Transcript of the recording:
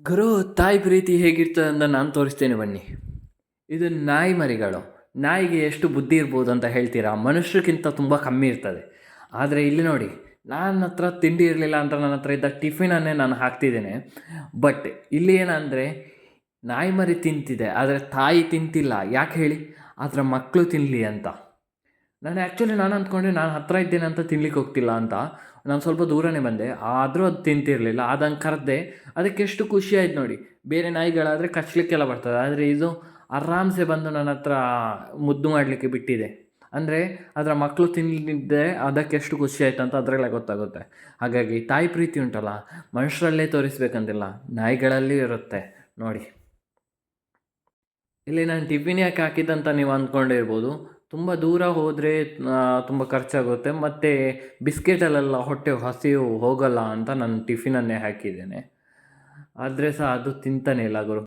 ಗುರು, ತಾಯಿ ಪ್ರೀತಿ ಹೇಗಿರ್ತದೆ ಅಂತ ನಾನು ತೋರಿಸ್ತೇನೆ ಬನ್ನಿ. ಇದು ನಾಯಿ ಮರಿಗಳು. ನಾಯಿಗೆ ಎಷ್ಟು ಬುದ್ಧಿ ಇರ್ಬೋದು ಅಂತ ಹೇಳ್ತೀರಾ? ಮನುಷ್ಯಕ್ಕಿಂತ ತುಂಬ ಕಮ್ಮಿ ಇರ್ತದೆ. ಆದರೆ ಇಲ್ಲಿ ನೋಡಿ, ನನ್ನ ಹತ್ರ ತಿಂಡಿ ಇರಲಿಲ್ಲ ಅಂತ ನನ್ನ ಹತ್ರ ಇದ್ದ ಟಿಫಿನನ್ನೇ ನಾನು ಹಾಕ್ತಿದ್ದೇನೆ. ಬಟ್ ಇಲ್ಲಿ ಏನಂದರೆ, ನಾಯಿ ಮರಿ ತಿಂತಿದೆ, ಆದರೆ ತಾಯಿ ತಿಂತಿಲ್ಲ. ಯಾಕೆ ಹೇಳಿ? ಅದರ ಮಕ್ಕಳು ತಿನ್ನಲಿ ಅಂತ. ನಾನು ಅಂದ್ಕೊಂಡೆ ನಾನು ಹತ್ತಿರ ಇದ್ದೇನೆ ಅಂತ ತಿನ್ಲಿಕ್ಕೆ ಹೋಗ್ತಿಲ್ಲ ಅಂತ. ನಾನು ಸ್ವಲ್ಪ ದೂರನೇ ಬಂದೆ. ಆದರೂ ಅದು ತಿಂತಿರಲಿಲ್ಲ. ಅದಂಗೆ ಕರೆದೆ. ಅದಕ್ಕೆ ಎಷ್ಟು ಖುಷಿ ಆಯ್ತು ನೋಡಿ. ಬೇರೆ ನಾಯಿಗಳಾದರೆ ಕಚ್ಚಲಿಕ್ಕೆಲ್ಲ ಬರ್ತದೆ. ಆದರೆ ಇದು ಆರಾಮ್ಸೆ ಬಂದು ನನ್ನ ಹತ್ರ ಮುದ್ದು ಮಾಡಲಿಕ್ಕೆ ಬಿಟ್ಟಿದೆ. ಅಂದರೆ ಅದರ ಮಕ್ಕಳು ತಿಂದಿದ್ದೆ ಅದಕ್ಕೆ ಎಷ್ಟು ಖುಷಿ ಆಯ್ತು ಅಂತ ಅದರಲ್ಲೇ ಗೊತ್ತಾಗುತ್ತೆ. ಹಾಗಾಗಿ ತಾಯಿ ಪ್ರೀತಿ ಉಂಟಲ್ಲ, ಮನುಷ್ಯರಲ್ಲೇ ತೋರಿಸ್ಬೇಕಂತಿಲ್ಲ, ನಾಯಿಗಳಲ್ಲಿ ಇರುತ್ತೆ ನೋಡಿ. ಇಲ್ಲಿ ನಾನು ಟಿಫಿನ್ ಯಾಕೆ ಹಾಕಿದ್ದಂತ ನೀವು ಅಂದ್ಕೊಂಡಿರ್ಬೋದು. ತುಂಬ ದೂರ ಹೋದರೆ ತುಂಬ ಖರ್ಚಾಗುತ್ತೆ, ಮತ್ತು ಬಿಸ್ಕೆಟಲ್ಲೆಲ್ಲ ಹೊಟ್ಟೆ ಹಸಿವು ಹೋಗಲ್ಲ ಅಂತ ನಾನು ಟಿಫಿನನ್ನೇ ಹಾಕಿದ್ದೇನೆ. ಆದರೆ ಸಹ ಅದು ತಿಂತಾನೆ ಇಲ್ಲ ಗುರು.